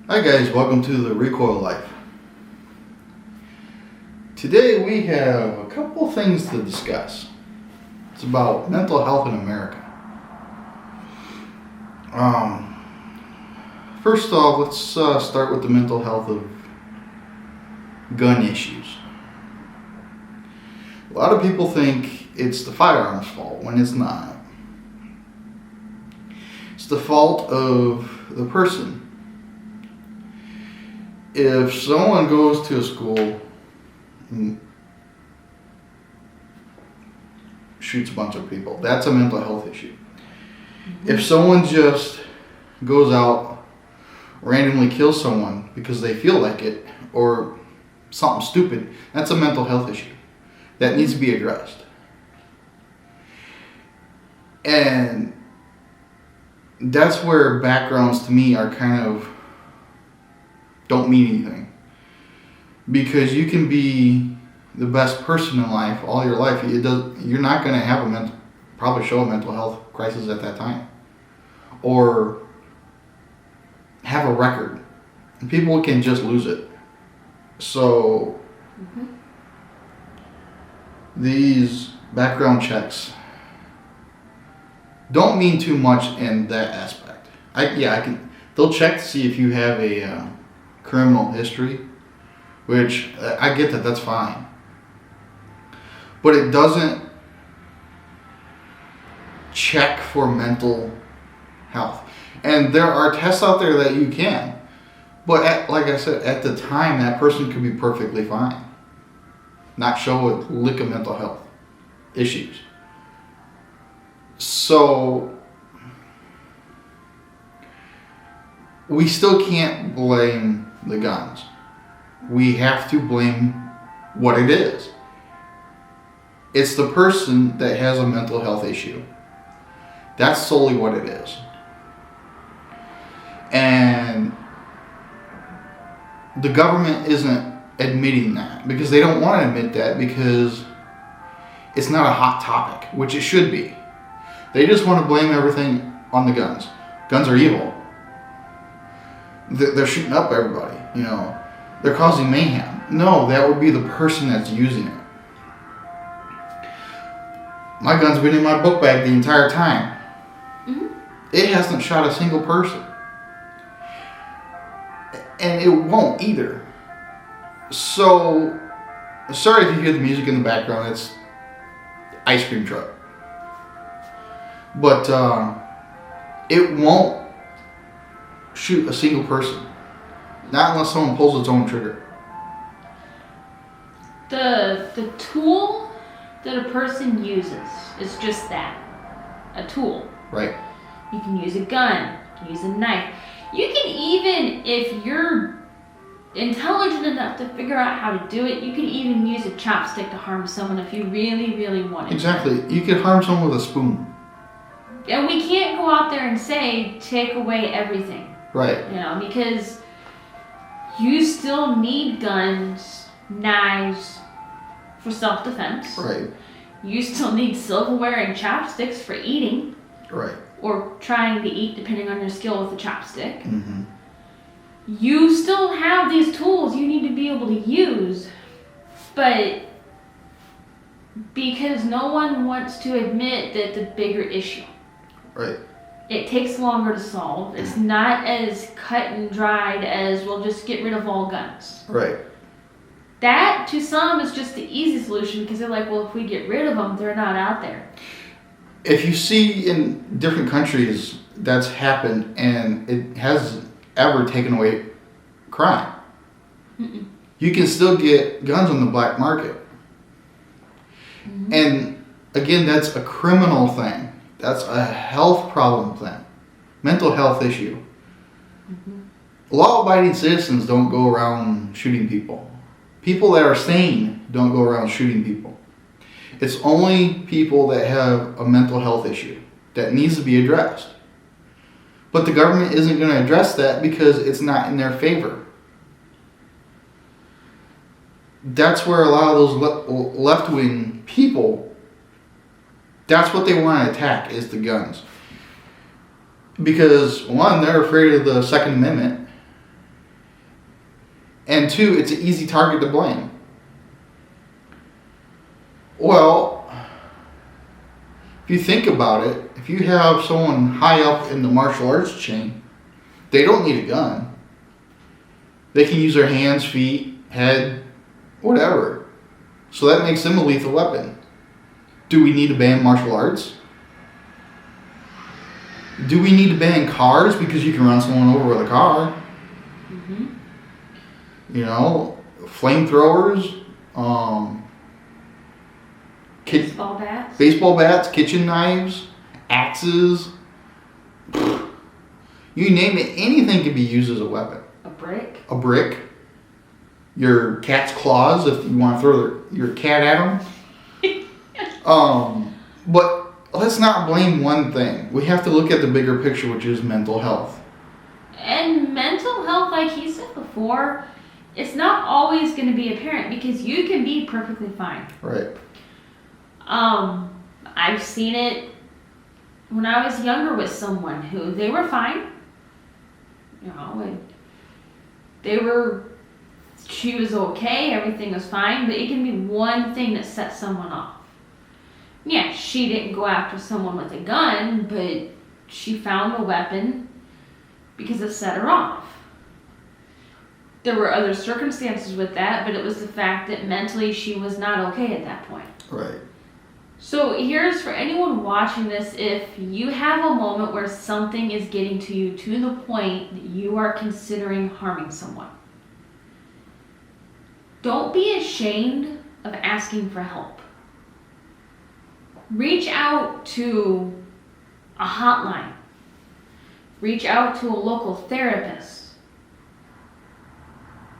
Hi guys, welcome to the Recoil Life. Today we have a couple things to discuss. It's about mental health in America. First off, let's start with the mental health of gun issues. A lot of people think it's the firearms' fault when it's not. It's the fault of the person. If someone goes to a school and shoots a bunch of people, that's a mental health issue. Mm-hmm. If someone just goes out, randomly kills someone because they feel like it, or something stupid, that's a mental health issue that needs to be addressed. And that's where backgrounds to me are kind of don't mean anything, because you can be the best person in life all your life. You're not going to have probably show a mental health crisis at that time, or have a record. And people can just lose it. So these background checks don't mean too much in that aspect. They'll check to see if you have a criminal history, which I get that's fine. But it doesn't check for mental health. And there are tests out there that you can. But like I said, at the time, that person could be perfectly fine. Not show a lick of mental health issues. So we still can't blame the guns. We have to blame what it is. It's the person that has a mental health issue. That's solely what it is. And the government isn't admitting that, because they don't want to admit that, because it's not a hot topic, which it should be. They just want to blame everything on the guns. Guns are evil. They're shooting up everybody, They're causing mayhem. No, that would be the person that's using it. My gun's been in my book bag the entire time. Mm-hmm. It hasn't shot a single person. And it won't either. So, sorry if you hear the music in the background. It's ice cream truck. But it won't shoot a single person. Not unless someone pulls its own trigger. The tool that a person uses is just that. A tool. Right. You can use a gun, you can use a knife. You can even, if you're intelligent enough to figure out how to do it, you can even use a chopstick to harm someone if you really, really want to. Exactly. You can harm someone with a spoon. And we can't go out there and say, take away everything. Right. Because you still need guns, knives for self-defense. Right. You still need silverware and chopsticks for eating. Right. Or trying to eat, depending on your skill with a chopstick. Mm-hmm. You still have these tools you need to be able to use, but because no one wants to admit that the bigger issue. Right. It takes longer to solve. It's not as cut and dried as we'll just get rid of all guns. Right. That, to some, is just the easy solution, because they're like, well, if we get rid of them, they're not out there. If you see in different countries that's happened, and it hasn't ever taken away crime. Mm-mm. You can still get guns on the black market. Mm-hmm. And again, that's a criminal thing. That's a health problem thing. Mental health issue. Mm-hmm. Law-abiding citizens don't go around shooting people. People that are sane don't go around shooting people. It's only people that have a mental health issue that needs to be addressed. But the government isn't going to address that because it's not in their favor. That's where a lot of those left-wing people, that's what they want to attack, is the guns. Because, one, they're afraid of the Second Amendment. And 2, it's an easy target to blame. Well, if you think about it, if you have someone high up in the martial arts chain, they don't need a gun. They can use their hands, feet, head, whatever. So that makes them a lethal weapon. Do we need to ban martial arts? Do we need to ban cars because you can run someone over with a car? Mm-hmm. You know, flamethrowers, baseball bats, kitchen knives, axes. You name it, anything can be used as a weapon. A brick. Your cat's claws if you want to throw your cat at them. But let's not blame one thing. We have to look at the bigger picture, which is mental health. And mental health, like he said before, it's not always going to be apparent because you can be perfectly fine. Right. I've seen it when I was younger with someone who they were fine, you know, and she was okay, everything was fine, but it can be one thing that sets someone off. Yeah, she didn't go after someone with a gun, but she found a weapon because it set her off. There were other circumstances with that, but it was the fact that mentally she was not okay at that point. Right. So here's for anyone watching this, if you have a moment where something is getting to you to the point that you are considering harming someone, don't be ashamed of asking for help. Reach out to a hotline. Reach out to a local therapist.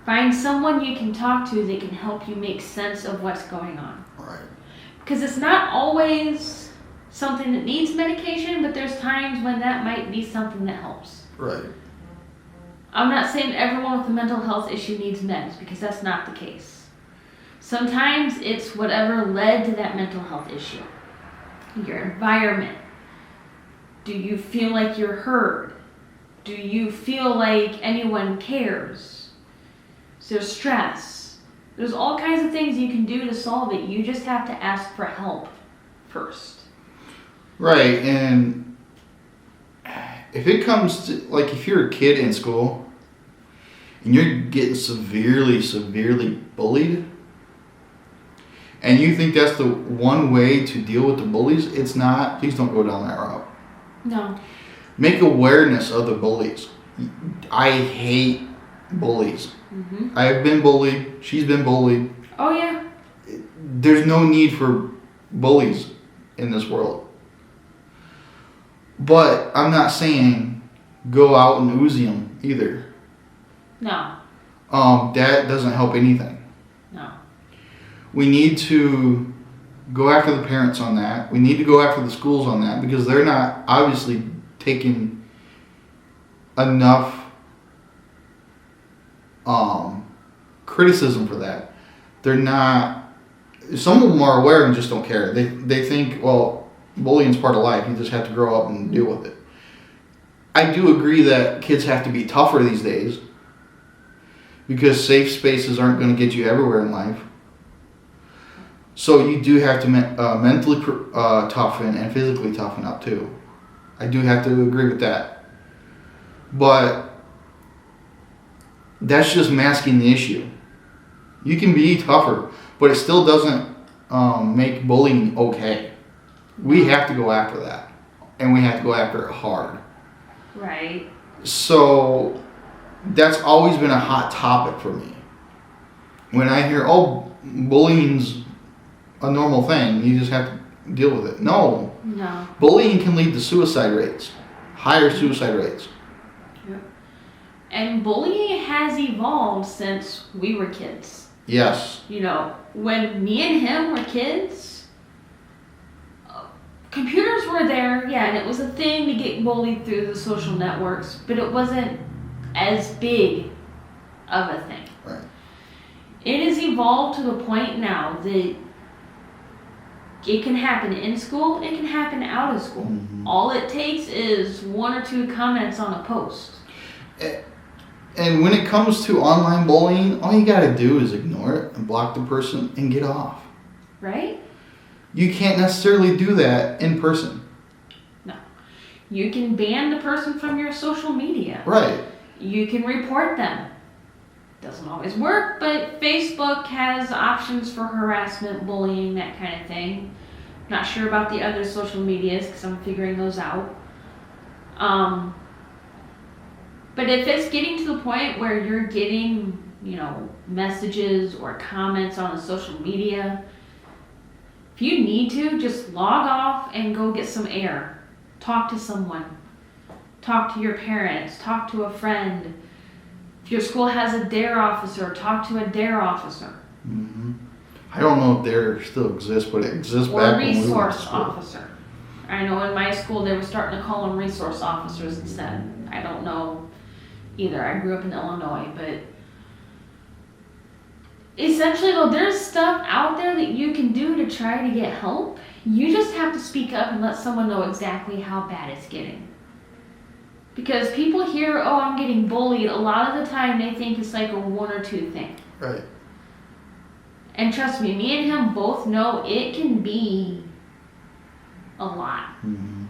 Find someone you can talk to that can help you make sense of what's going on. Right. Because it's not always something that needs medication, but there's times when that might be something that helps. Right. I'm not saying everyone with a mental health issue needs meds, because that's not the case. Sometimes it's whatever led to that mental health issue. Your environment. Do you feel like you're heard? Do you feel like anyone cares? Is there stress? There's all kinds of things you can do to solve it. You just have to ask for help first. Right, and if it comes to, like, if you're a kid in school and you're getting severely bullied, and you think that's the one way to deal with the bullies, it's not. Please don't go down that route. No. Make awareness of the bullies. I hate bullies. Mm-hmm. I have been bullied. She's been bullied. Oh, yeah. There's no need for bullies in this world. But I'm not saying go out and Uzi them either. No. That doesn't help anything. No. We need to go after the parents on that. We need to go after the schools on that because they're not obviously taking enough criticism for that. They're not. Some of them are aware and just don't care. They think, well, bullying's part of life. You just have to grow up and deal with it. I do agree that kids have to be tougher these days because safe spaces aren't going to get you everywhere in life. So you do have to mentally toughen and physically toughen up too. I do have to agree with that. But that's just masking the issue. You can be tougher, but it still doesn't make bullying okay. We have to go after that, and we have to go after it hard. Right. So that's always been a hot topic for me. When I hear, oh, bullying's a normal thing, you just have to deal with it. No. Bullying can lead to suicide rates, higher suicide rates. Yep. And bullying has evolved since we were kids. Yes. You know, when me and him were kids, computers were there, yeah, and it was a thing to get bullied through the social networks, but it wasn't as big of a thing. Right. It has evolved to the point now that it can happen in school, it can happen out of school. Mm-hmm. All it takes is one or two comments on a post. And when it comes to online bullying, all you gotta do is ignore it and block the person and get off. Right? You can't necessarily do that in person. No. You can ban the person from your social media. Right. You can report them. Doesn't always work, but Facebook has options for harassment, bullying, that kind of thing. Not sure about the other social medias because I'm figuring those out. But if it's getting to the point where you're getting, messages or comments on the social media, if you need to, just log off and go get some air. Talk to someone. Talk to your parents. Talk to a friend. If your school has a DARE officer, talk to a DARE officer. Mm-hmm. I don't know if DARE still exists, but it exists or back a when we were in resource school. officer. I know in my school they were starting to call them resource officers instead. I don't know either. I grew up in Illinois, but essentially though, there's stuff out there that you can do to try to get help. You just have to speak up and let someone know exactly how bad it's getting. Because people hear, oh, I'm getting bullied, a lot of the time they think it's like a 1 or 2 thing. Right. And trust me and him both know it can be a lot. Mm-hmm.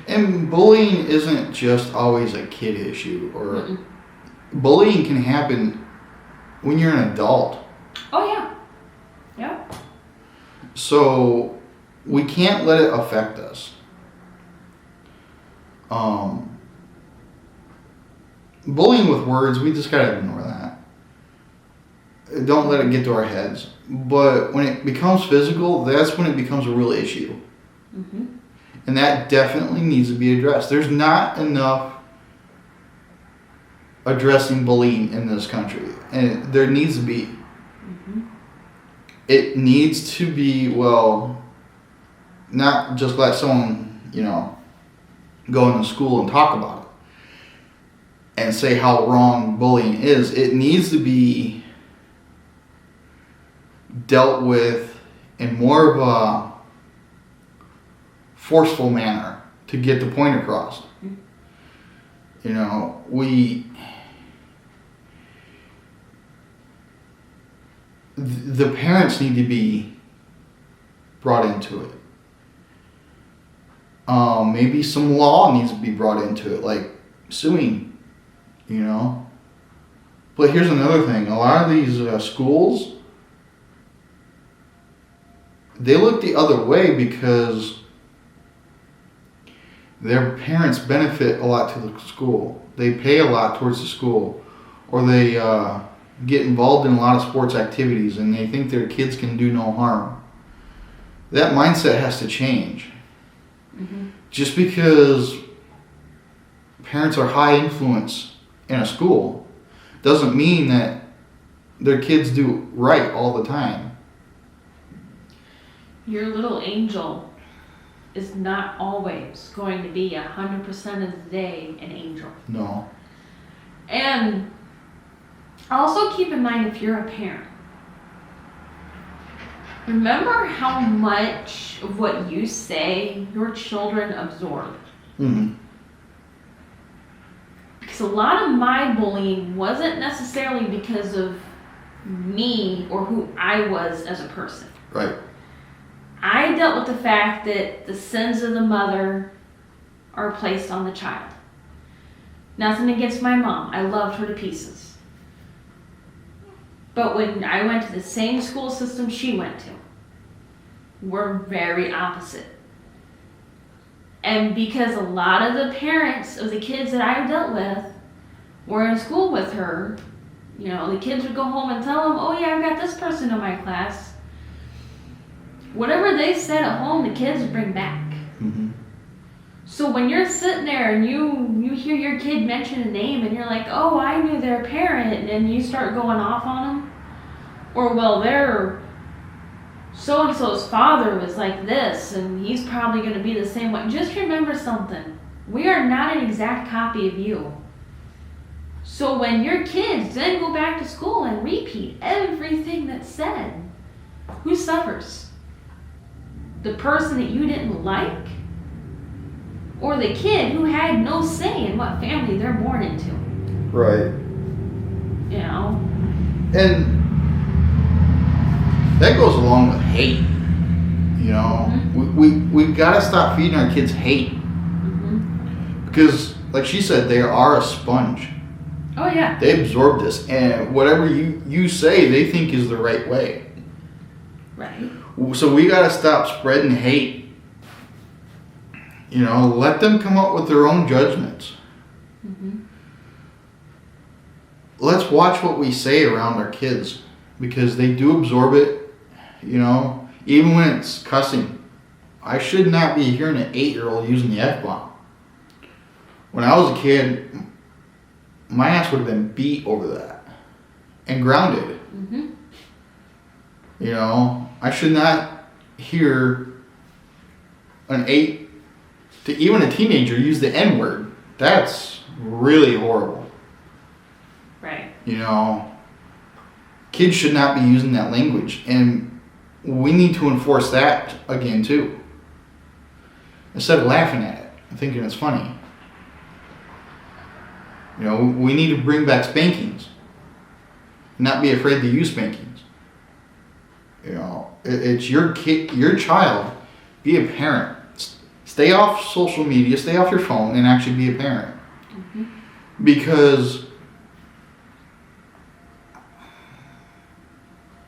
And bullying isn't just always a kid issue, or bullying can happen when you're an adult. Oh yeah. Yep. So we can't let it affect us. Bullying with words, we just gotta ignore that. Don't let it get to our heads. But when it becomes physical, that's when it becomes a real issue. Mm-hmm. And that definitely needs to be addressed. There's not enough addressing bullying in this country. And there needs to be. Mm-hmm. It needs to be, not just let someone, go into school and talk about it and say how wrong bullying is. It needs to be dealt with in more of a forceful manner to get the point across. The parents need to be brought into it. Maybe some law needs to be brought into it, like suing, But here's another thing. A lot of these schools, they look the other way because their parents benefit a lot to the school. They pay a lot towards the school, or they get involved in a lot of sports activities and they think their kids can do no harm. That mindset has to change. Mm-hmm. Just because parents are high influence in a school doesn't mean that their kids do right all the time. Your little angel is not always going to be 100% of the day an angel. No. And also keep in mind, if you're a parent, remember how much of what you say your children absorb. Mm-hmm. Because a lot of my bullying wasn't necessarily because of me or who I was as a person. Right. I dealt with the fact that the sins of the mother are placed on the child. Nothing against my mom. I loved her to pieces. But when I went to the same school system she went to, we're very opposite. And because a lot of the parents of the kids that I dealt with were in school with her, the kids would go home and tell them, oh yeah, I've got this person in my class. Whatever they said at home, the kids would bring back. Mm-hmm. So when you're sitting there and you hear your kid mention a name and you're like, oh, I knew their parent, and then you start going off on them, or their so-and-so's father was like this and he's probably going to be the same way. Just remember something. We are not an exact copy of you. So when your kids then go back to school and repeat everything that's said, who suffers? The person that you didn't like? Or the kid who had no say in what family they're born into? Right. You know? And that goes along with hate. You know? Mm-hmm. We gotta stop feeding our kids hate. Mm-hmm. Because, like she said, they are a sponge. Oh, yeah. They absorb this, and whatever you say, they think is the right way. Right. So we gotta stop spreading hate. You know, let them come up with their own judgments. Mm-hmm. Let's watch what we say around our kids, because they do absorb it. You know, even when it's cussing. I should not be hearing an 8-year-old using the F-bomb. When I was a kid, my ass would have been beat over that and grounded. Mm-hmm. You know, I should not hear an 8 to even a teenager use the N-word. That's really horrible. Right. You know, kids should not be using that language, and we need to enforce that again too. Instead of laughing at it and thinking it's funny. You know, we need to bring back spankings. Not be afraid to use spankings. You know, it's your kid, your child. Be a parent. Stay off social media, stay off your phone, and actually be a parent. Mm-hmm. Because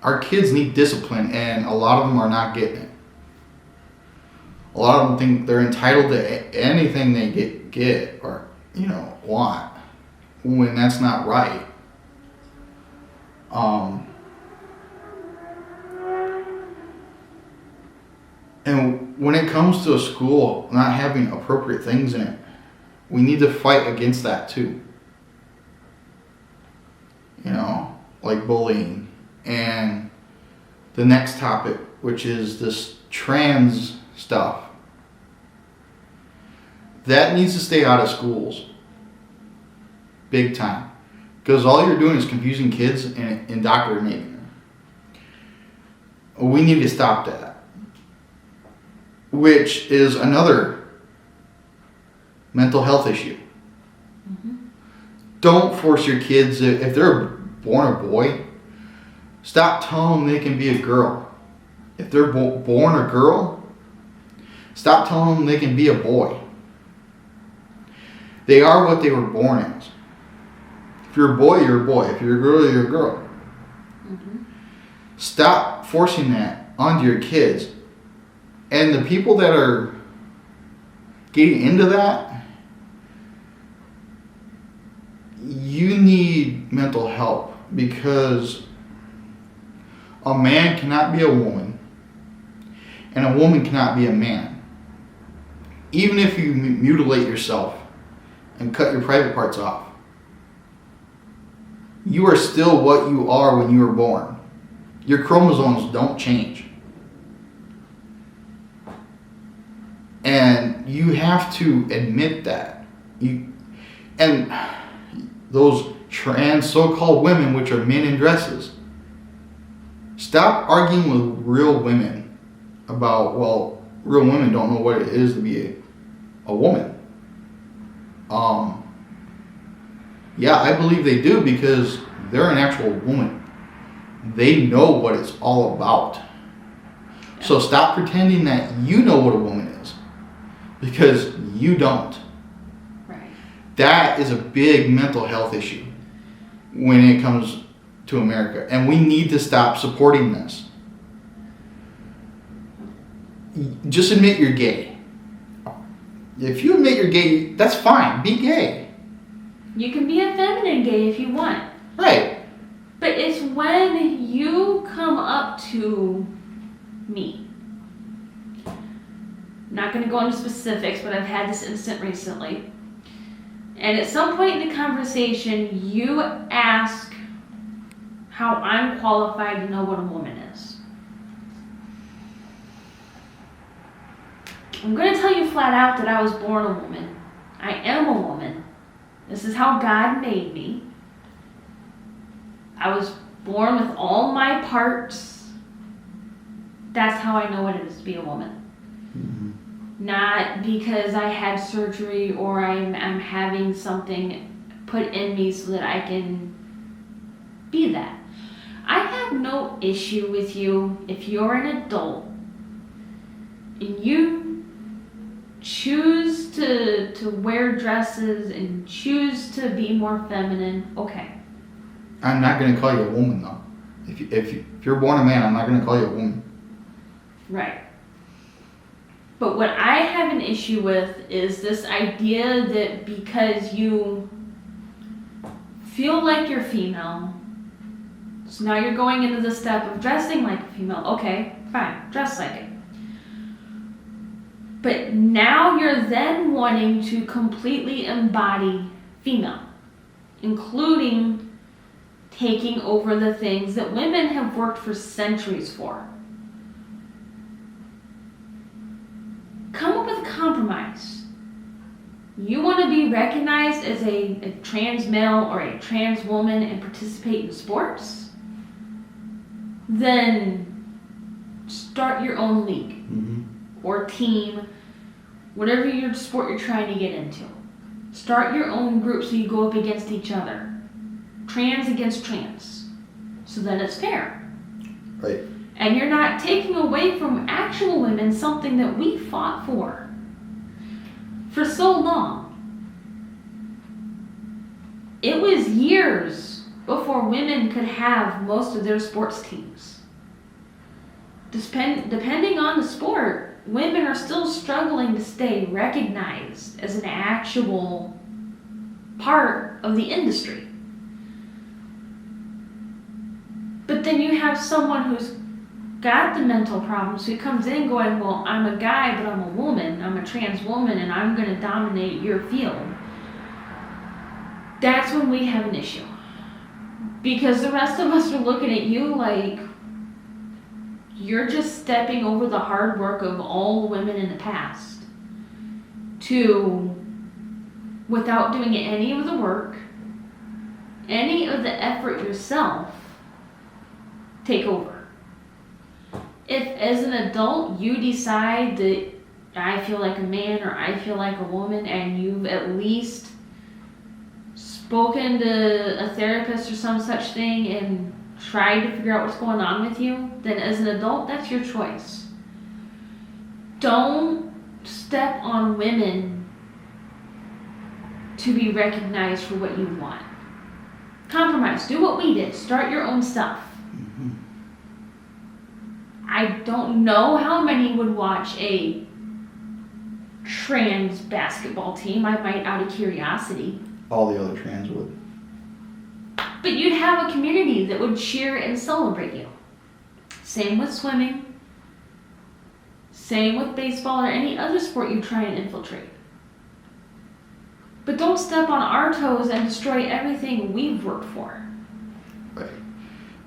our kids need discipline, and a lot of them are not getting it. A lot of them think they're entitled to anything they get or, you know, want, when that's not right. And when it comes to a school not having appropriate things in it, we need to fight against that too. You know, like bullying. And the next topic, which is this trans stuff. That needs to stay out of schools. Big time. Because all you're doing is confusing kids and indoctrinating them. We need to stop that. Which is another mental health issue. Mm-hmm. Don't force your kids, if they're born a boy, stop telling them they can be a girl. If they're born a girl, stop telling them they can be a boy. They are what they were born as. If you're a boy, you're a boy. If you're a girl, you're a girl. Mm-hmm. Stop forcing that onto your kids. And the people that are getting into that, you need mental help, because a man cannot be a woman and a woman cannot be a man. Even if you mutilate yourself and cut your private parts off, you are still what you are when you were born. Your chromosomes don't change. And you have to admit that. And those trans so-called women, which are men in dresses, stop arguing with real women about, well, real women don't know what it is to be a woman. Yeah, I believe they do, because they're an actual woman. They know what it's all about. So stop pretending that you know what a woman is, because you don't. Right. That is a big mental health issue when it comes to America, and we need to stop supporting this. Just admit you're gay. If you admit you're gay, that's fine. Be gay. You can be a feminine gay if you want. Right. But it's when you come up to me. I'm not going to go into specifics, but I've had this incident recently. And at some point in the conversation, you ask how I'm qualified to know what a woman is. I'm going to tell you flat out that I was born a woman. I am a woman. This is how God made me. I was born with all my parts. That's how I know what it is to be a woman. Mm-hmm. Not because I had surgery or I'm having something put in me so that I can be that. I have no issue with you if you're an adult and you choose to wear dresses and choose to be more feminine. Okay. I'm not going to call you a woman, though. If you're born a man, I'm not going to call you a woman. Right. But what I have an issue with is this idea that because you feel like you're female, so now you're going into the step of dressing like a female. Okay, fine, dress like it. But now you're then wanting to completely embody female, including taking over the things that women have worked for centuries for. Come up with a compromise. You want to be recognized as a trans male or a trans woman and participate in sports? Then start your own league or team, whatever your sport you're trying to get into. Start your own group so you go up against each other. Trans against trans. So then it's fair. Right. And you're not taking away from actual women something that we fought for so long. It was years before women could have most of their sports teams. Depending on the sport, women are still struggling to stay recognized as an actual part of the industry. But then you have someone who's got the mental problems who comes in going, well, I'm a guy, but I'm a woman. I'm a trans woman, and I'm going to dominate your field. That's when we have an issue. Because the rest of us are looking at you like you're just stepping over the hard work of all the women in the past to, without doing any of the work, any of the effort yourself, take over. If as an adult you decide that I feel like a man or I feel like a woman and you've at least spoken to a therapist or some such thing and tried to figure out what's going on with you, then as an adult, that's your choice. Don't step on women to be recognized for what you want. Compromise. Do what we did. Start your own stuff. I don't know how many would watch a trans basketball team. I might out of curiosity. All the other trans would. But you'd have a community that would cheer and celebrate you. Same with swimming. Same with baseball or any other sport you try and infiltrate. But don't step on our toes and destroy everything we've worked for. Right.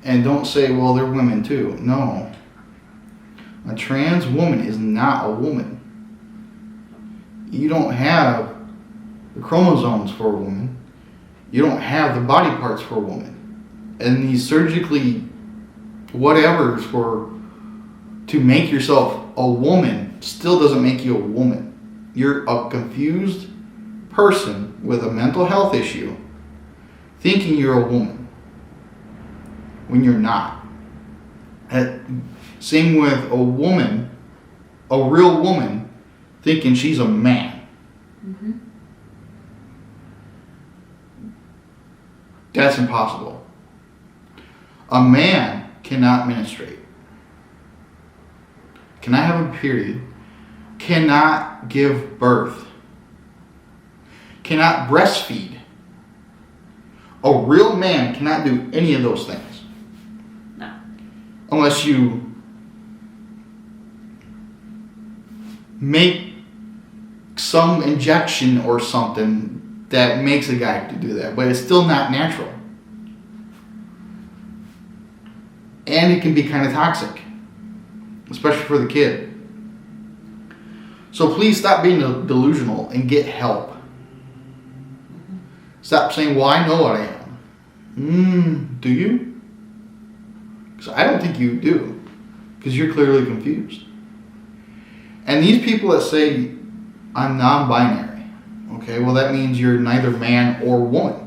And don't say, well, they're women too. No. A trans woman is not a woman. You don't have the chromosomes for a woman. You don't have the body parts for a woman. And these surgically whatevers to make yourself a woman still doesn't make you a woman. You're a confused person with a mental health issue thinking you're a woman when you're not. Same with a woman, a real woman, thinking she's a man. Mm-hmm. That's impossible. A man cannot menstruate, cannot have a period, cannot give birth, cannot breastfeed. A real man cannot do any of those things. No. Unless you make some injection or something that makes a guy to do that, but it's still not natural. And it can be kind of toxic, especially for the kid. So please stop being delusional and get help. Stop saying, well, I know what I am. Do you? Because I don't think you do. Because you're clearly confused. And these people that say, I'm non-binary. Okay, well that means you're neither man or woman.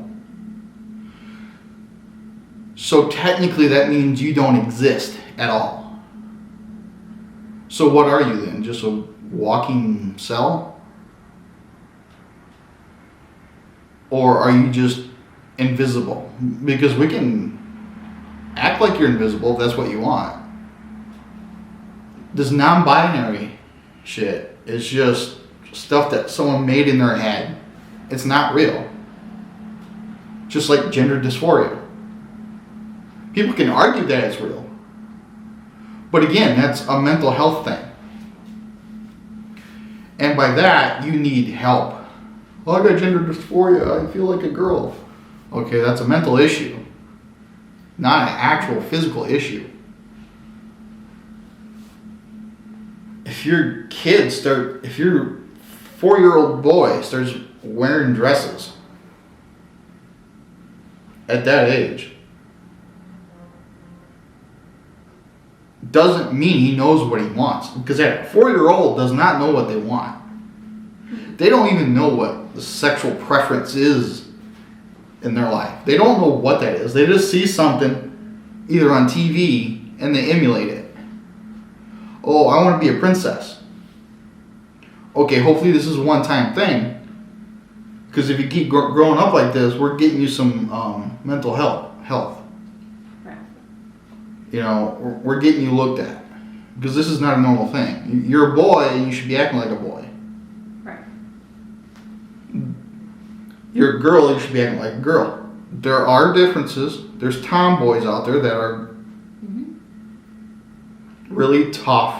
So technically that means you don't exist at all. So what are you then? Just a walking cell? Or are you just invisible? Because we can act like you're invisible if that's what you want. This non-binary shit is just stuff that someone made in their head. It's not real. Just like gender dysphoria. People can argue that it's real. But again, that's a mental health thing. And by that, you need help. Oh, I got gender dysphoria. I feel like a girl. Okay, that's a mental issue. Not an actual physical issue. If your 4-year-old boy starts wearing dresses at that age, doesn't mean he knows what he wants. Because a 4-year-old does not know what they want. They don't even know what the sexual preference is in their life. They don't know what that is. They just see something either on TV and they emulate it. Oh, I want to be a princess. Okay, hopefully this is a one-time thing. Because if you keep growing up like this, we're getting you some mental health. You know, we're getting you looked at. Because this is not a normal thing. You're a boy and you should be acting like a boy. Right. You're a girl, you should be acting like a girl. There are differences. There's tomboys out there that are really tough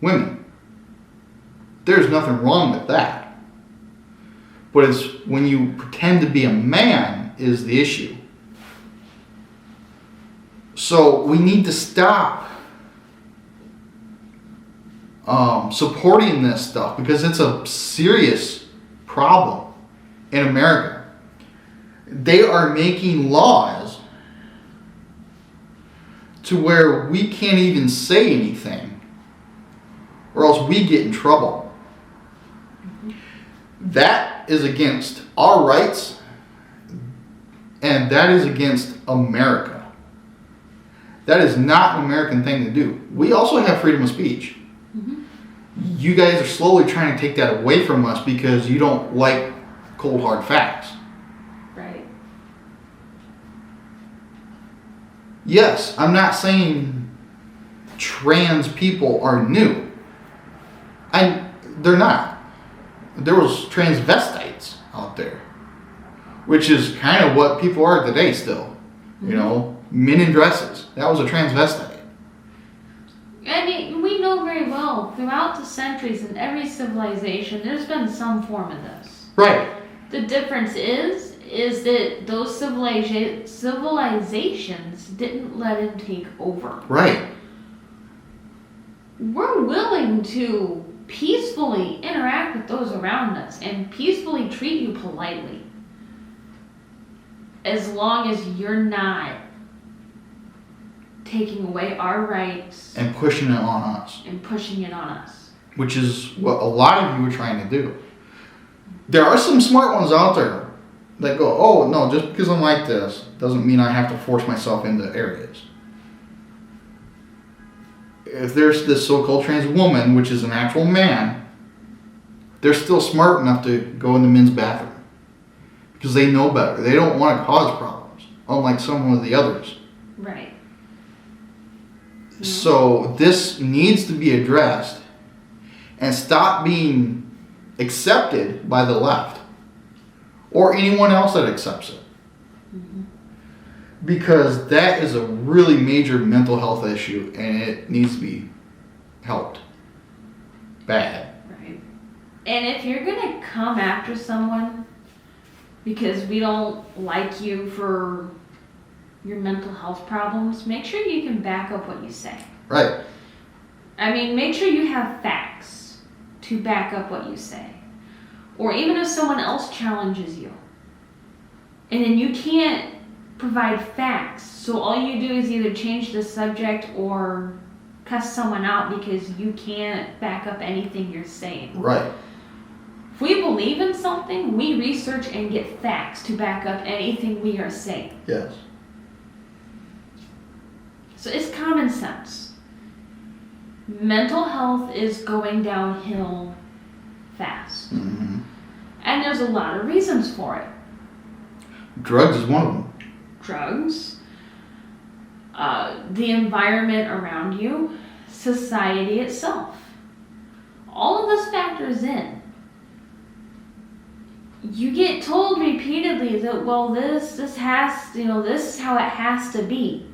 women. There's nothing wrong with that. But it's when you pretend to be a man is the issue. So we need to stop supporting this stuff because it's a serious problem in America. They are making laws to where we can't even say anything or else we get in trouble. That is against our rights and that is against America. That is not an American thing to do. We also have freedom of speech. You guys are slowly trying to take that away from us because you don't like cold hard facts. Right. Yes, I'm not saying trans people are new. They're not. There was transvestites out there, which is kind of what people are today still. You know, men in dresses. That was a transvestite. I mean, we know very well throughout the centuries in every civilization, there's been some form of this. Right. The difference is that those civilizations didn't let it take over. Right. We're willing to peacefully interact with those around us and peacefully treat you politely. As long as you're not taking away our rights and pushing it on us. Which is what a lot of you are trying to do. There are some smart ones out there that go, oh, no, just because I'm like this doesn't mean I have to force myself into areas. If there's this so-called trans woman, which is an actual man, they're still smart enough to go in the men's bathroom. Because they know better. They don't want to cause problems, unlike some of the others. Right. So this needs to be addressed and stop being accepted by the left or anyone else that accepts it. Because that is a really major mental health issue and it needs to be helped. Bad. Right. And if you're going to come after someone because we don't like you for your mental health problems, make sure you can back up what you say. Right. I mean, make sure you have facts to back up what you say. Or even if someone else challenges you, and then you can't provide facts, so all you do is either change the subject or cuss someone out because you can't back up anything you're saying. Right. we believe in something, we research and get facts to back up anything we are saying. Yes. So it's common sense. Mental health is going downhill fast. Mm-hmm. And there's a lot of reasons for it. Drugs is one of them. Drugs, the environment around you, society itself. All of this factors in. You get told repeatedly that, well, this is how it has to be.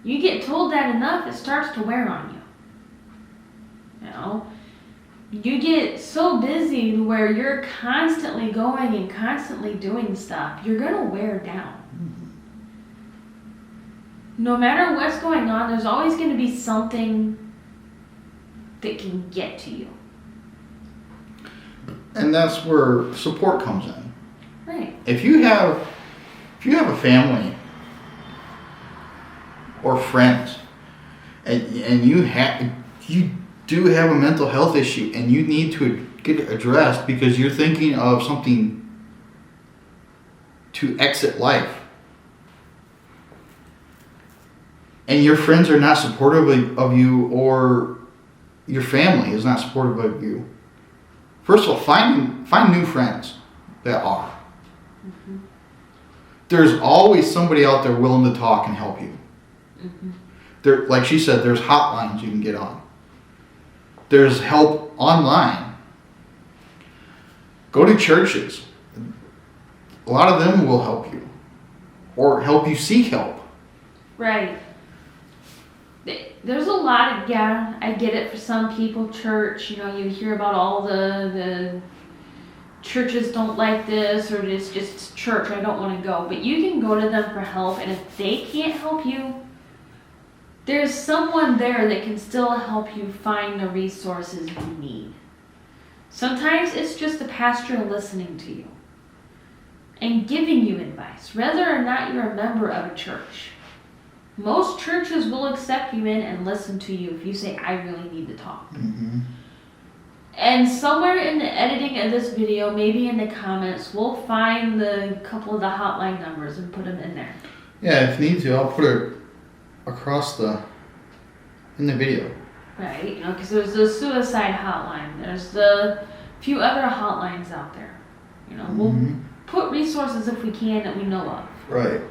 You get told that enough, it starts to wear on you. You know? You get so busy where you're constantly going and constantly doing stuff, you're going to wear down. No matter what's going on, there's always going to be something that can get to you. And that's where support comes in. Right. If you have a family or friends and you do have a mental health issue and you need to get it addressed because you're thinking of something to exit life, and your friends are not supportive of you, or your family is not supportive of you, first of all, find new friends that are. Mm-hmm. There's always somebody out there willing to talk and help you. Mm-hmm. There, like she said, there's hotlines you can get on. There's help online. Go to churches. A lot of them will help you, or help you seek help. Right. There's a lot of, yeah, I get it for some people, church, you hear about all the churches don't like this, or it's just church, I don't want to go. But you can go to them for help, and if they can't help you, there's someone there that can still help you find the resources you need. Sometimes it's just a pastor listening to you and giving you advice, whether or not you're a member of a church. Most churches will accept you in and listen to you if you say, I really need to talk. Mm-hmm. And somewhere in the editing of this video, maybe in the comments, we'll find the couple of the hotline numbers and put them in there. Yeah, if need to, I'll put it across in the video. Right, because there's the suicide hotline. There's the few other hotlines out there. We'll put resources if we can that we know of. Right.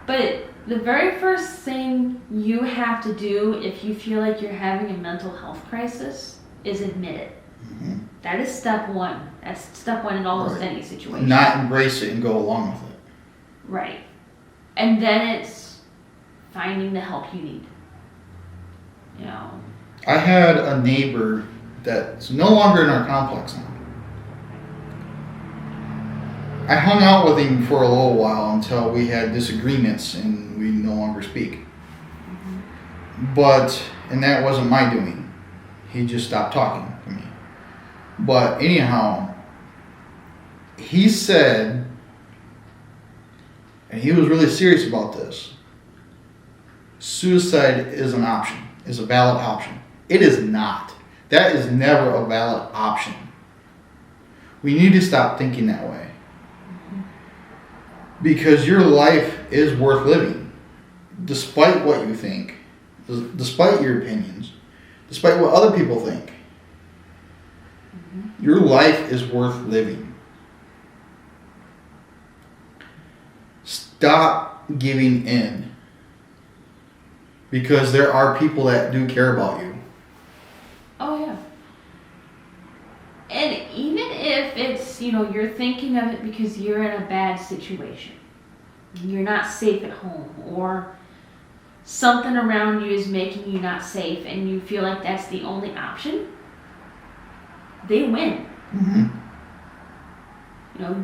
But the very first thing you have to do if you feel like you're having a mental health crisis is admit it. Mm-hmm. That is step one. That's step one in almost any situation. Not embrace it and go along with it. Right. And then it's finding the help you need. I had a neighbor that's no longer in our complex now. I hung out with him for a little while until we had disagreements and we no longer speak. Mm-hmm. And that wasn't my doing. He just stopped talking to me. But anyhow, he said, and he was really serious about this, suicide is an option, is a valid option. It is not. That is never a valid option. We need to stop thinking that way. Because your life is worth living, despite what you think, despite your opinions, despite what other people think. Mm-hmm. Your life is worth living. Stop giving in, because there are people that do care about you. Oh, yeah. And even if it's, you're thinking of it because you're in a bad situation, you're not safe at home, or something around you is making you not safe and you feel like that's the only option, they win. Mm-hmm.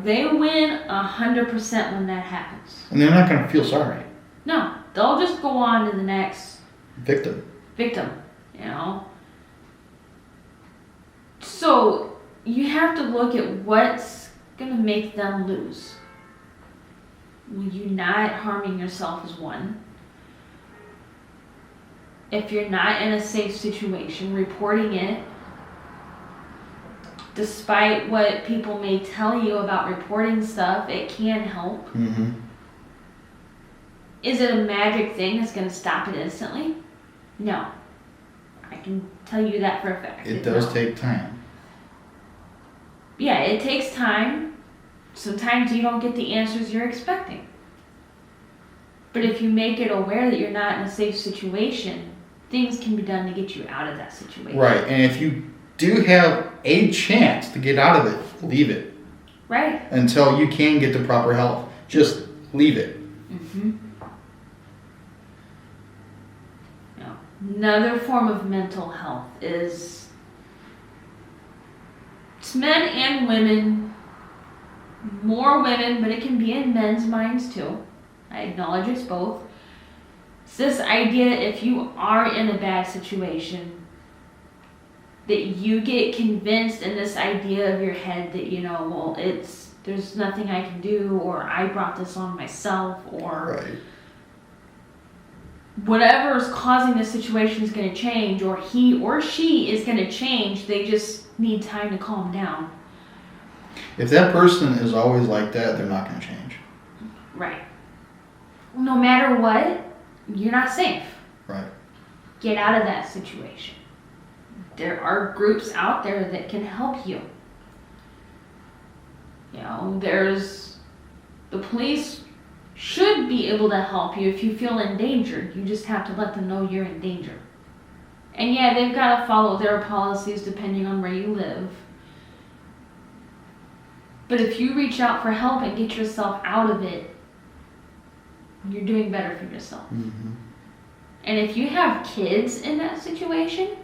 They win 100% when that happens. And they're not going to feel sorry. No, they'll just go on to the next victim. So you have to look at what's going to make them lose. You not harming yourself is one. If you're not in a safe situation, reporting it. despite what people may tell you about reporting stuff, it can help. Mm-hmm. Is it a magic thing that's going to stop it instantly? No. I can tell you that for a fact. It does take time. Yeah, it takes time. Sometimes you don't get the answers you're expecting. But if you make it aware that you're not in a safe situation, things can be done to get you out of that situation. Right, and if you do have a chance to get out of it, leave it. Right. Until you can get the proper help. Just leave it. Mm-hmm. Now, another form of mental health is, it's men and women, more women, but it can be in men's minds too. I acknowledge it's both. It's this idea, if you are in a bad situation, that you get convinced in this idea of your head that, well, there's nothing I can do, or I brought this on myself, or Right. whatever is causing the situation is going to change, or he or she is going to change. They just need time to calm down. If that person is always like that, they're not going to change. Right. No matter what, you're not safe. Right. Get out of that situation. There are groups out there that can help you. There's the police should be able to help you if you feel endangered. You just have to let them know you're in danger. And yeah, they've got to follow their policies depending on where you live. But if you reach out for help and get yourself out of it, you're doing better for yourself. Mm-hmm. And if you have kids in that situation,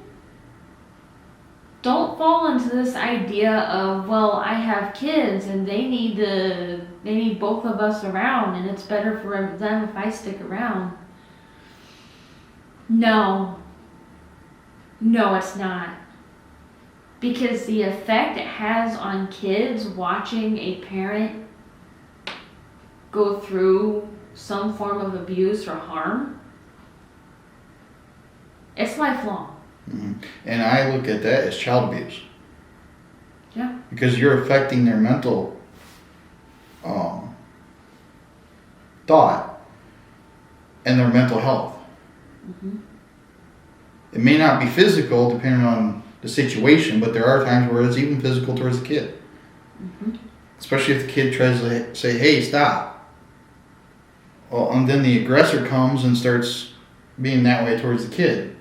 don't fall into this idea of, well, I have kids and they need both of us around and it's better for them if I stick around. No, it's not. Because the effect it has on kids watching a parent go through some form of abuse or harm, it's lifelong. Mm-hmm. And I look at that as child abuse. Yeah. Because you're affecting their mental thought and their mental health. Mm-hmm. It may not be physical depending on the situation, but there are times where it's even physical towards the kid. Mm-hmm. Especially if the kid tries to say, hey, stop. Well, and then the aggressor comes and starts being that way towards the kid.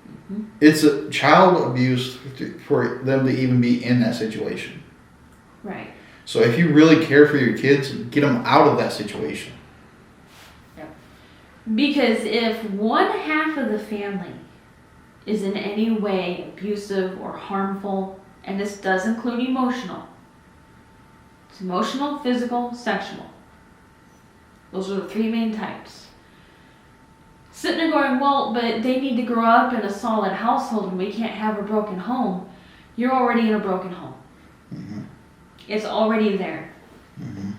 Mm-hmm. It's a child abuse for them to even be in that situation. Right. So if you really care for your kids, get them out of that situation. Yep. Because if one half of the family is in any way abusive or harmful, and this does include emotional, it's emotional, physical, sexual. Those are the three main types. Sitting there going, well, but they need to grow up in a solid household and we can't have a broken home. You're already in a broken home. Mm-hmm. It's already there. Mm-hmm.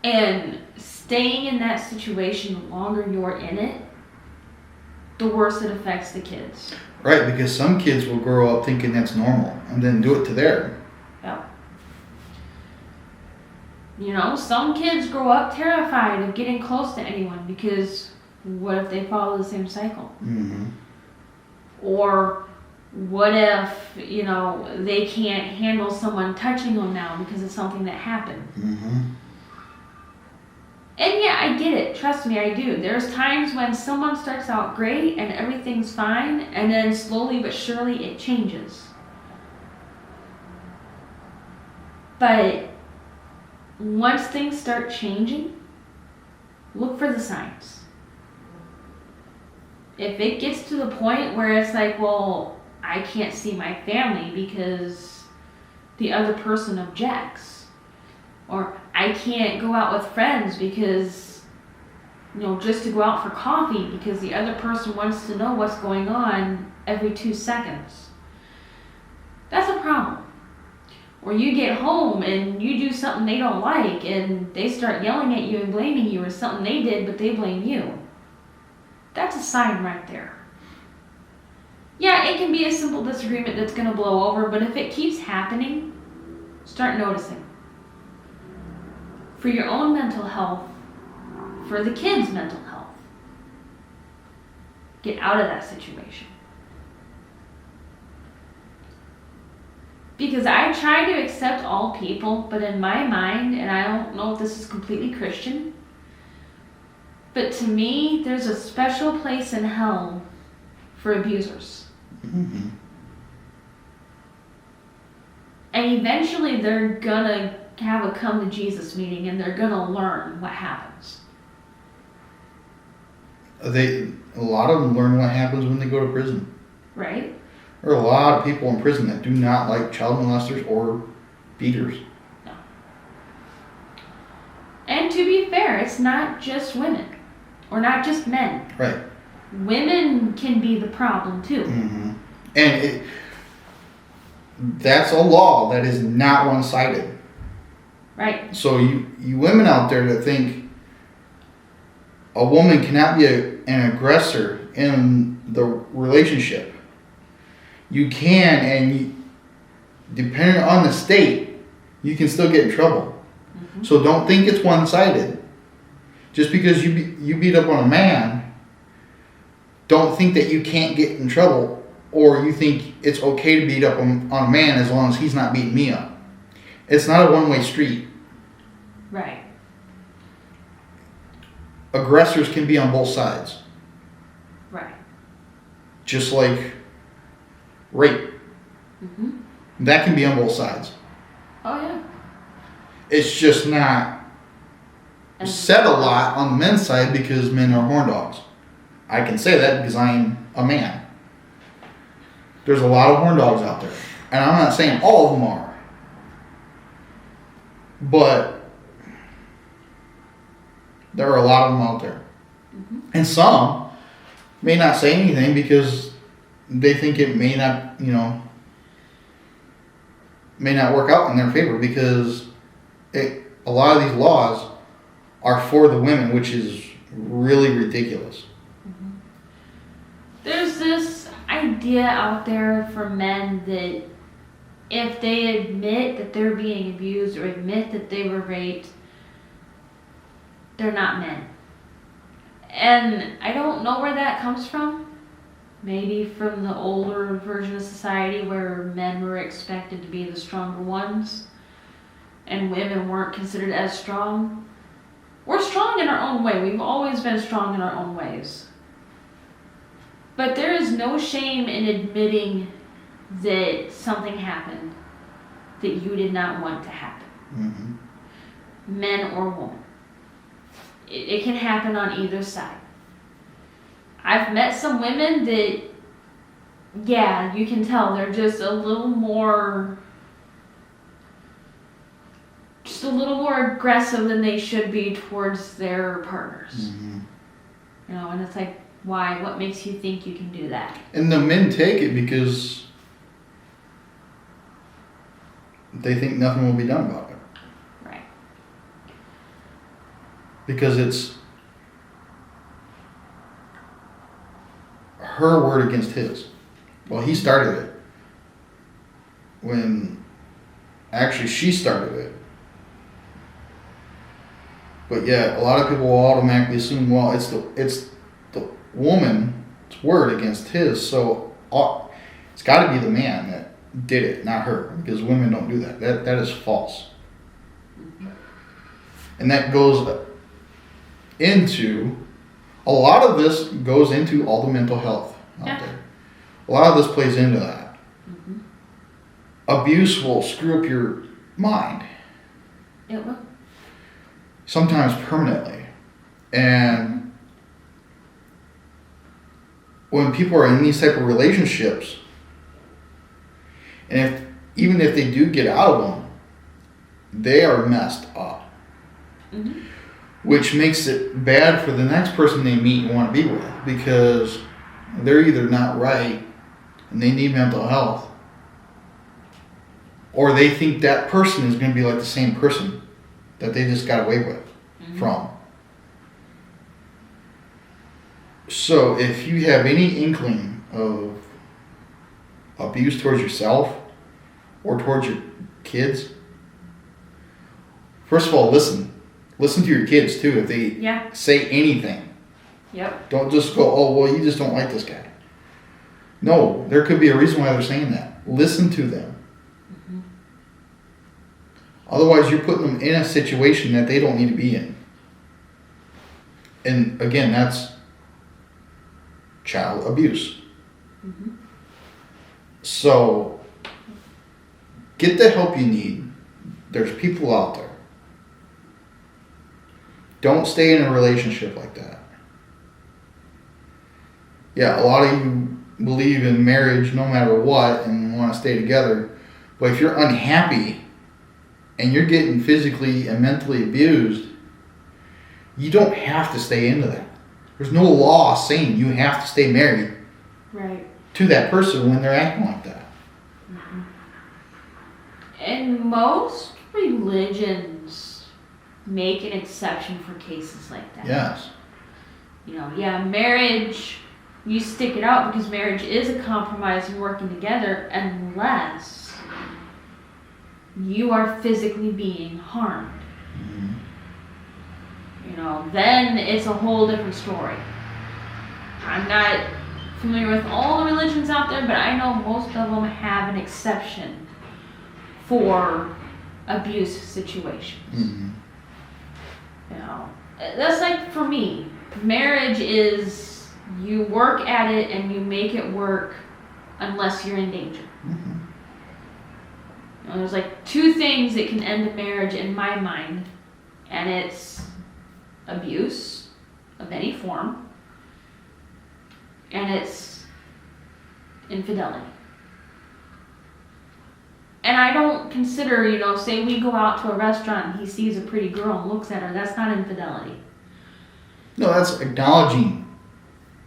And staying in that situation the longer you're in it, the worse it affects the kids. Right, because some kids will grow up thinking that's normal and then do it to their. Yep. Some kids grow up terrified of getting close to anyone because what if they follow the same cycle? Mm-hmm. Or what if, they can't handle someone touching them now because of something that happened? Mm-hmm. And yeah, I get it. Trust me, I do. There's times when someone starts out great and everything's fine, and then slowly but surely it changes. But once things start changing, look for the signs. If it gets to the point where it's like, well, I can't see my family because the other person objects, or I can't go out with friends because, just to go out for coffee because the other person wants to know what's going on every 2 seconds. That's a problem. Or you get home and you do something they don't like and they start yelling at you and blaming you or something they did but they blame you. That's a sign right there. Yeah, it can be a simple disagreement that's going to blow over, but if it keeps happening, start noticing. For your own mental health, for the kids' mental health, get out of that situation. Because I try to accept all people, but in my mind, and I don't know if this is completely Christian, but to me, there's a special place in hell for abusers. Mm-hmm. And eventually they're gonna have a come to Jesus meeting and they're gonna learn what happens. A lot of them learn what happens when they go to prison. Right? There are a lot of people in prison that do not like child molesters or beaters. No. And to be fair, it's not just women. Or not just men. Right. Women can be the problem too. Mm-hmm. And that's a law that is not one-sided. Right. So you women out there that think a woman cannot be an aggressor in the relationship, you can, and depending on the state, you can still get in trouble. Mm-hmm. So don't think it's one-sided. Just because you beat up on a man, don't think that you can't get in trouble, or you think it's okay to beat up on a man as long as he's not beating me up. It's not a one-way street. Right. Aggressors can be on both sides. Right. Just like rape. Mm-hmm. That can be on both sides. Oh, yeah. It's just not said a lot on the men's side because men are horn dogs. I can say that because I'm a man. There's a lot of horn dogs out there. And I'm not saying all of them are. But there are a lot of them out there. Mm-hmm. And some may not say anything because they think it may not, may not work out in their favor because a lot of these laws are for the women, which is really ridiculous. Mm-hmm. There's this idea out there for men that if they admit that they're being abused or admit that they were raped, they're not men. And I don't know where that comes from. Maybe from the older version of society where men were expected to be the stronger ones and women weren't considered as strong. We're strong in our own way. We've always been strong in our own ways. But there is no shame in admitting that something happened that you did not want to happen. Mm-hmm. Men or women. It can happen on either side. I've met some women that, yeah, you can tell they're just a little more aggressive than they should be towards their partners. Mm-hmm. And it's like, why? What makes you think you can do that? And the men take it because they think nothing will be done about it. Right. Because it's her word against his. Well, he started it. When actually she started it. But yeah, a lot of people will automatically assume, well, it's the woman's word against his, so it's got to be the man that did it, not her, because women don't do that. That is false. Mm-hmm. And that goes into, a lot of this goes into all the mental health out there. A lot of this plays into that. Mm-hmm. Abuse will screw up your mind. It will. Sometimes permanently. And when people are in these type of relationships, and even if they do get out of them, they are messed up. Mm-hmm. Which makes it bad for the next person they meet and want to be with, because they're either not right and they need mental health, or they think that person is going to be like the same person that they just got away with from. So if you have any inkling of abuse towards yourself or towards your kids, first of all, listen. Listen to your kids too if they say anything. Yep. Don't just go, oh, well, you just don't like this guy. No, there could be a reason why they're saying that. Listen to them. Mm-hmm. Otherwise, you're putting them in a situation that they don't need to be in. And again, that's child abuse. Mm-hmm. So, get the help you need. There's people out there. Don't stay in a relationship like that. Yeah, a lot of you believe in marriage no matter what and want to stay together. But if you're unhappy and you're getting physically and mentally abused, you don't have to stay into that. There's no law saying you have to stay married to that person when they're acting like that. Mm-hmm. And most religions make an exception for cases like that. Yes. Marriage, you stick it out because marriage is a compromise and working together unless you are physically being harmed. Mm-hmm. Then it's a whole different story. I'm not familiar with all the religions out there, but I know most of them have an exception for abuse situations. Mm-hmm. That's like for me, marriage is you work at it and you make it work unless you're in danger. Mm-hmm. There's like two things that can end a marriage in my mind, and it's abuse of any form, and it's infidelity. And I don't consider, say we go out to a restaurant and he sees a pretty girl and looks at her, that's not infidelity. No, that's acknowledging.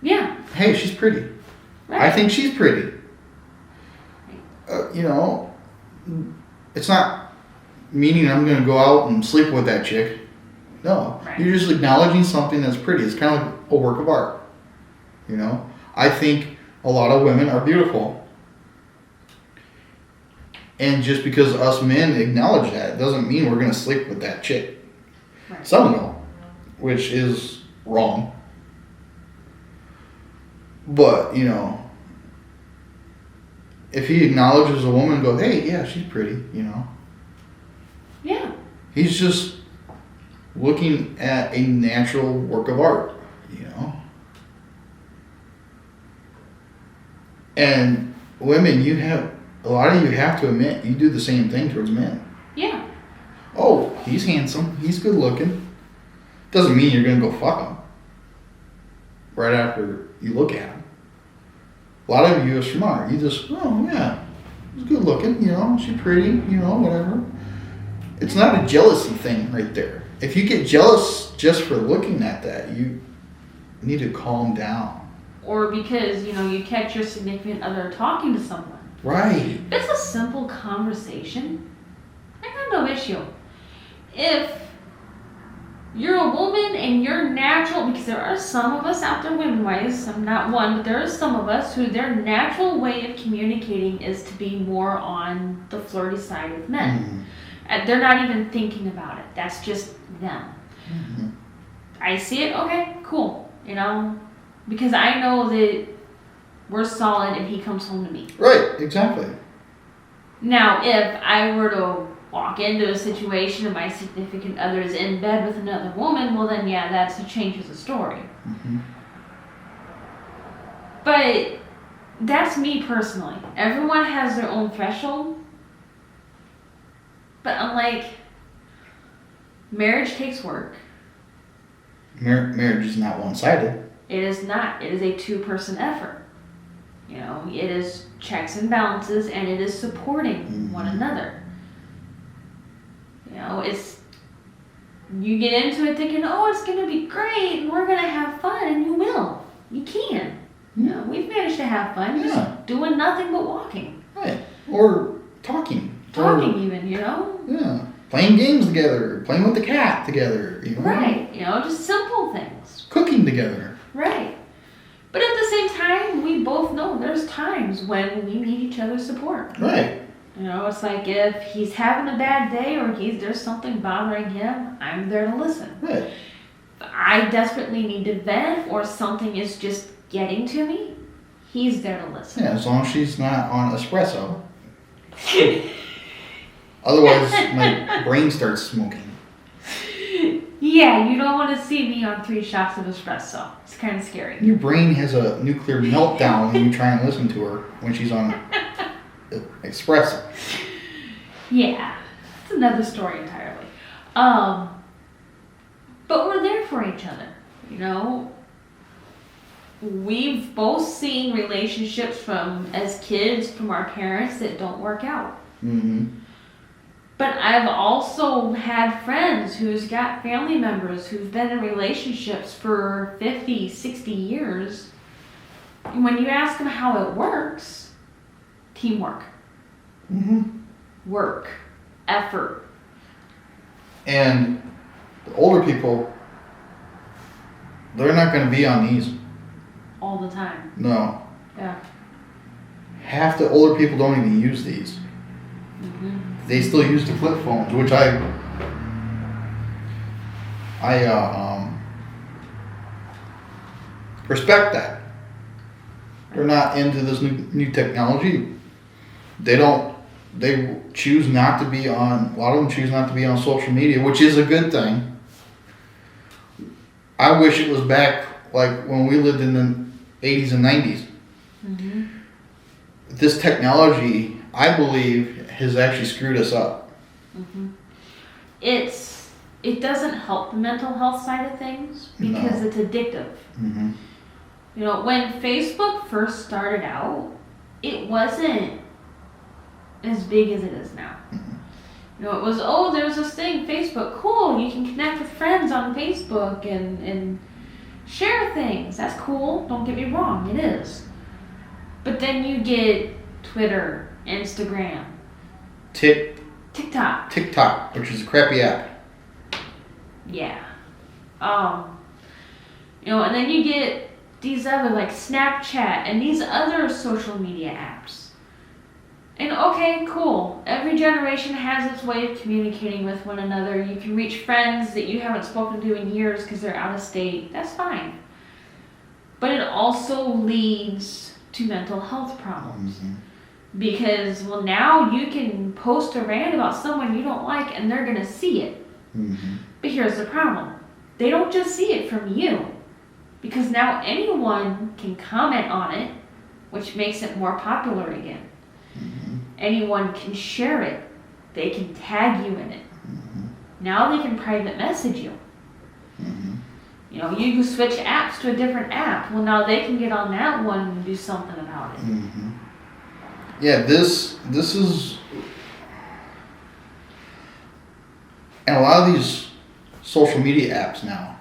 Yeah. Hey, she's pretty. Right. I think she's pretty. It's not meaning I'm going to go out and sleep with that chick. No. Right. You're just acknowledging something that's pretty. It's kind of like a work of art. I think a lot of women are beautiful. And just because us men acknowledge that doesn't mean we're going to sleep with that chick. Right. Some will, which is wrong. But, if he acknowledges a woman and goes, hey, yeah, she's pretty, Yeah. He's just looking at a natural work of art, And women, a lot of you have to admit, you do the same thing towards men. Yeah. Oh, he's handsome. He's good looking. Doesn't mean you're going to go fuck him right after you look at him. A lot of you are smart. You just, oh, yeah, he's good looking, she's pretty, whatever. It's not a jealousy thing right there. If you get jealous just for looking at that, you need to calm down. Or because, you catch your significant other talking to someone. Right. It's a simple conversation. I got no issue. If you're a woman and you're natural, because there are some of us out there women-wise, I'm not one, but there are some of us who their natural way of communicating is to be more on the flirty side with men. Mm-hmm. And they're not even thinking about it. That's just them. Mm-hmm. I see it, okay, cool. Because I know that we're solid and he comes home to me. Right, exactly. Now, if I were to walk into a situation and my significant other is in bed with another woman, well then yeah, that changes the story. Mm-hmm. But that's me personally. Everyone has their own threshold. But I'm like, marriage takes work. Marriage is not one-sided. It is not. It is a two-person effort. It is checks and balances, and it is supporting one another. It's, you get into it thinking, oh, it's going to be great, and we're going to have fun, and you will. You can. We've managed to have fun, just doing nothing but walking. Right. Or talking. Even. Yeah. Playing games together, playing with the cat together. Right. Just simple things. Cooking together. Right. But at the same time, we both know there's times when we need each other's support. Right. You know, it's like if he's having a bad day or there's something bothering him, I'm there to listen. Right. If I desperately need to vent or something is just getting to me, he's there to listen. Yeah, as long as she's not on espresso. Otherwise, my brain starts smoking. Yeah, you don't want to see me on 3 shots of espresso. It's kind of scary. Your brain has a nuclear meltdown when you try and listen to her when she's on espresso. Yeah, it's another story entirely. But we're there for each other, you know. We've both seen relationships as kids from our parents that don't work out. Mm-hmm. But I've also had friends who's got family members who've been in relationships for 50, 60 years. And when you ask them how it works, teamwork. Mm-hmm. Work. Effort. And the older people, they're not going to be on these. All the time. No. Yeah. Half the older people don't even use these. Mm-hmm. They still use the flip phones, which I respect that. They're not into this new technology. They choose not to be on, a lot of them choose not to be on social media, which is a good thing. I wish it was back like when we lived in the 80s and 90s. Mm-hmm. This technology, I believe, has actually screwed us up. Mm-hmm. It doesn't help the mental health side of things because it's addictive. Mm-hmm. You know, when Facebook first started out, it wasn't as big as it is now. Mm-hmm. You know, it was, there's this thing, Facebook, cool, you can connect with friends on Facebook and share things. That's cool, don't get me wrong, it is. But then you get Twitter, Instagram, TikTok, which is a crappy app. Yeah. You know, and then you get these other like Snapchat and these other social media apps. And okay, cool. Every generation has its way of communicating with one another. You can reach friends that you haven't spoken to in years because they're out of state. That's fine. But it also leads to mental health problems. Mm-hmm. Because, well, now you can post a rant about someone you don't like and they're going to see it. Mm-hmm. But here's the problem. They don't just see it from you. Because now anyone can comment on it, which makes it more popular again. Mm-hmm. Anyone can share it. They can tag you in it. Mm-hmm. Now they can private message you. Mm-hmm. You know, you can switch apps to a different app. Well, now they can get on that one and do something about it. Mm-hmm. Yeah, this is, and a lot of these social media apps now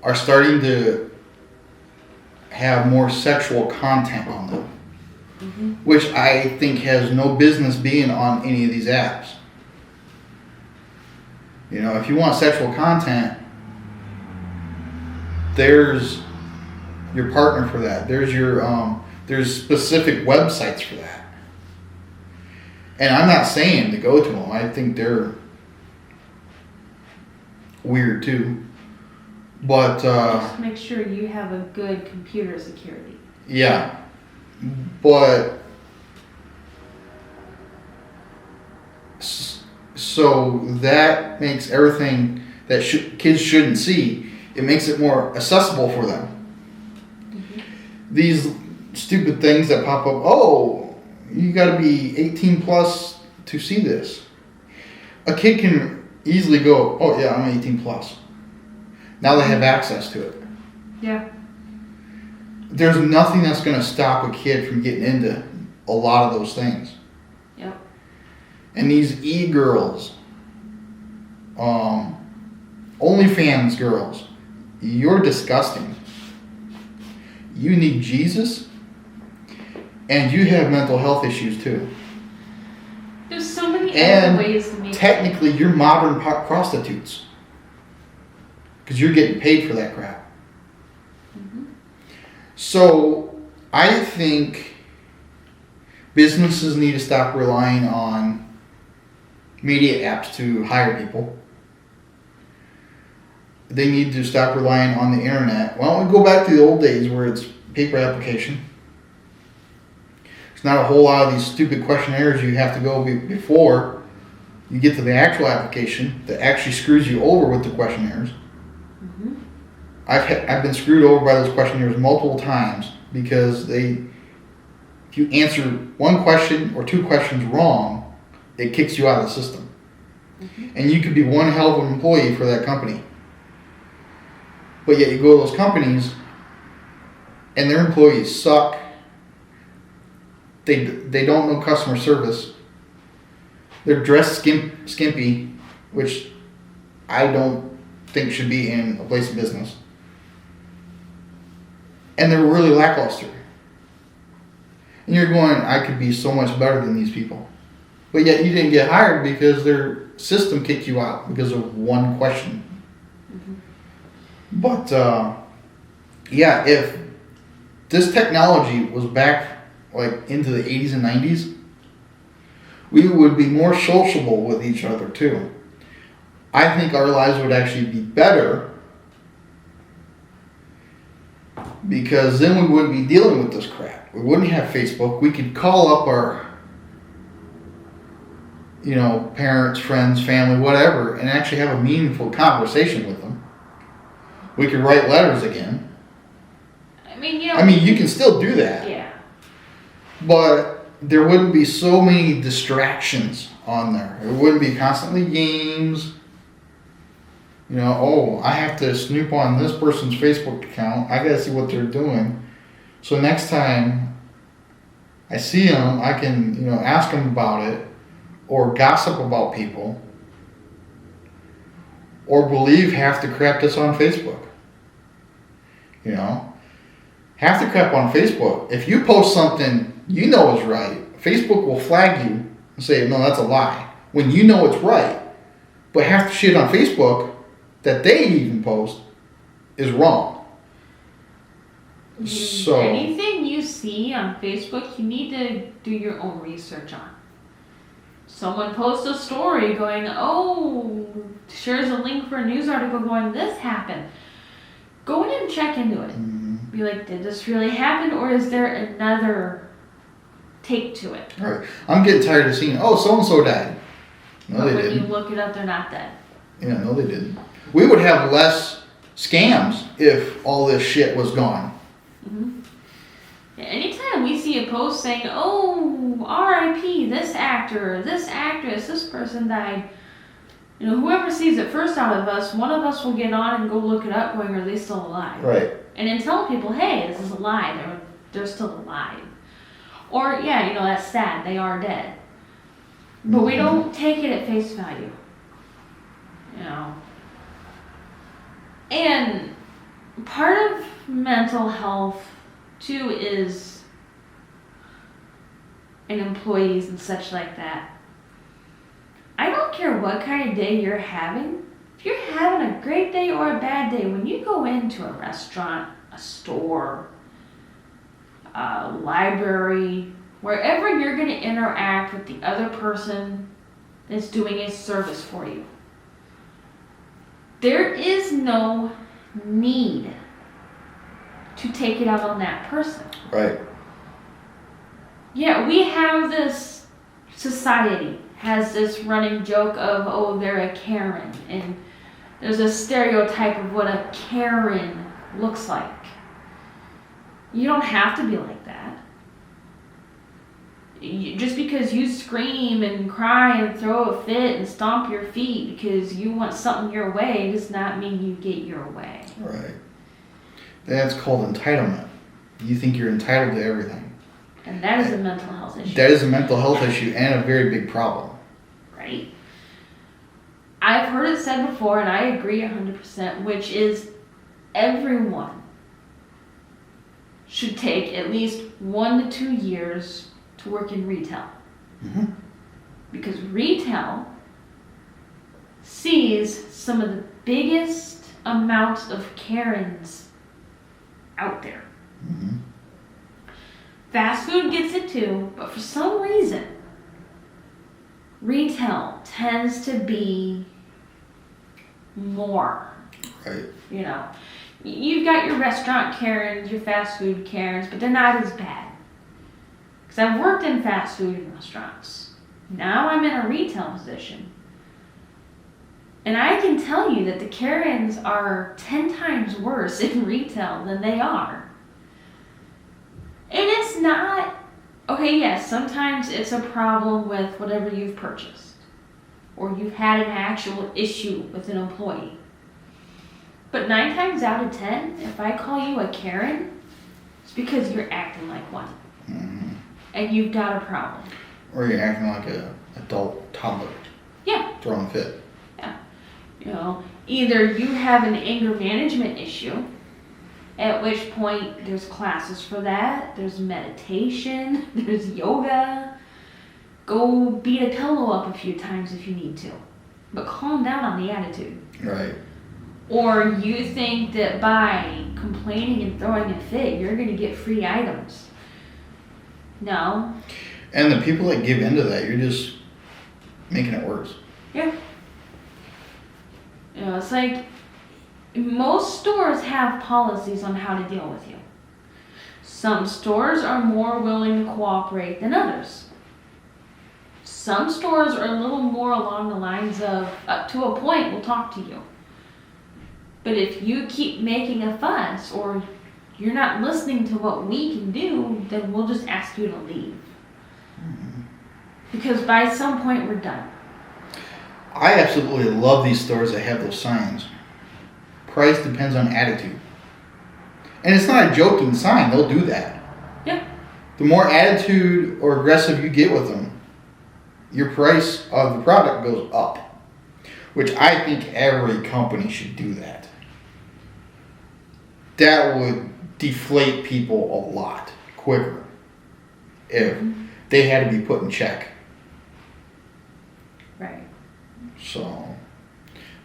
are starting to have more sexual content on them, Mm-hmm. which I think has no business being on any of these apps. You know, if you want sexual content, there's your partner for that. There's specific websites for that. And I'm not saying to go to them. I think they're weird too. But just make sure you have a good computer security. Yeah. But so that makes everything that kids shouldn't see, it makes it more accessible for them. Mm-hmm. These stupid things that pop up, you got to be 18 plus to see this. A kid can easily go, oh yeah, I'm 18 plus. Now they have access to it. Yeah. There's nothing that's going to stop a kid from getting into a lot of those things. Yep. And these e-girls, OnlyFans girls, you're disgusting. You need Jesus, and you have mental health issues too. There's so many And other ways to make technically, you're modern prostitutes. Because you're getting paid for that crap. Mm-hmm. So I think businesses need to stop relying on media apps to hire people. They need to stop relying on the internet. Why don't we go back to the old days where it's paper application? It's not a whole lot of these stupid questionnaires you have to go before you get to the actual application that actually screws you over with the questionnaires. Mm-hmm. I've been screwed over by those questionnaires multiple times because if you answer one question or two questions wrong, it kicks you out of the system. Mm-hmm. And you could be one hell of an employee for that company. But yet you go to those companies and their employees suck. They don't know customer service. They're dressed skimpy, which I don't think should be in a place of business. And they're really lackluster. And you're going, I could be so much better than these people. But yet you didn't get hired because their system kicked you out because of one question. Mm-hmm. But, yeah, if this technology was back like into the 80s and 90s, we would be more sociable with each other too. I think our lives would actually be better because then we wouldn't be dealing with this crap. We wouldn't have Facebook. We could call up our, parents, friends, family, whatever, and actually have a meaningful conversation with them. We could write letters again. I mean, you can still do that. Yeah. But there wouldn't be so many distractions on there. It wouldn't be constantly games. I have to snoop on this person's Facebook account. I gotta see what they're doing. So next time I see them, I can, ask them about it or gossip about people or believe half the crap that's on Facebook. Half the crap on Facebook, if you post something is right, Facebook will flag you and say, no, that's a lie. When you know it's right. But half the shit on Facebook that they even post is wrong. So anything you see on Facebook, you need to do your own research on. Someone posts a story going, shares a link for a news article going, this happened. Go in and check into it. Mm-hmm. Be like, did this really happen, or is there another take to it? All right. I'm getting tired of seeing, so-and-so died. No, but they when didn't. you look it up, they're not dead. Yeah, no, they didn't. We would have less scams if all this shit was gone. Mm-hmm. Yeah, anytime we see a post saying, R.I.P., this actor, this actress, this person died, whoever sees it first out of us, one of us will get on and go look it up going, are they still alive? Right. And then tell people, hey, this is a lie. They're still alive. Or, that's sad. They are dead. But we don't take it at face value. And part of mental health, too, is in employees and such like that. I don't care what kind of day you're having. If you're having a great day or a bad day, when you go into a restaurant, a store, a library, wherever you're going to interact with the other person that's doing a service for you, there is no need to take it out on that person. Right. Yeah, we have this society has this running joke of, they're a Karen, and there's a stereotype of what a Karen looks like. You don't have to be like that. Just because you scream and cry and throw a fit and stomp your feet because you want something your way does not mean you get your way. Right. That's called entitlement. You think you're entitled to everything. And that is a mental health issue. That is a mental health issue and a very big problem. Right? I've heard it said before, and I agree 100%, which is everyone should take at least 1 to 2 years to work in retail. Mm-hmm. Because retail sees some of the biggest amounts of Karens out there. Mm-hmm. Fast food gets it too, but for some reason, retail tends to be more. Right. You know, you've got your restaurant Karens, your fast food Karens, but they're not as bad. Because I've worked in fast food and restaurants. Now I'm in a retail position. And I can tell you that the Karens are 10 times worse in retail than they are. And it's not, okay, yes, sometimes it's a problem with whatever you've purchased. Or you've had an actual issue with an employee. But 9 times out of 10, if I call you a Karen, it's because you're acting like one. Mm-hmm. And you've got a problem. Or you're acting like an adult toddler. Yeah. Throwing a fit. Yeah. You know, either you have an anger management issue, at which point there's classes for that, there's meditation, there's yoga. Go beat a pillow up a few times if you need to. But calm down on the attitude. Right. Or you think that by complaining and throwing a fit, you're going to get free items. No. And the people that give into that, you're just making it worse. Yeah. You know, it's like most stores have policies on how to deal with you. Some stores are more willing to cooperate than others. Some stores are a little more along the lines of, up to a point, we'll talk to you. But if you keep making a fuss or you're not listening to what we can do, then we'll just ask you to leave. Mm-hmm. Because by some point we're done. I absolutely love these stores that have those signs. Price depends on attitude. And it's not a joking sign, they'll do that. Yeah. The more attitude or aggressive you get with them, your price of the product goes up. Which I think every company should do that. That would deflate people a lot quicker if they had to be put in check. Right. So,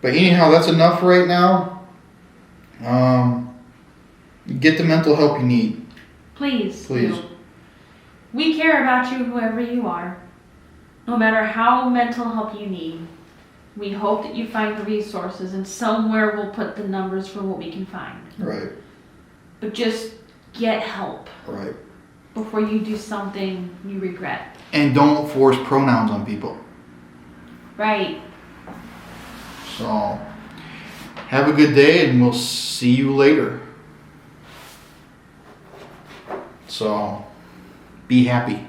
but anyhow, that's enough for right now. Get the mental help you need. Please. Please. Do. We care about you, whoever you are. No matter how mental help you need. We hope that you find the resources, and somewhere we'll put the numbers for what we can find. Right. But just get help. Right. Before you do something you regret. And don't force pronouns on people. Right. So, have a good day, and we'll see you later. So, be happy.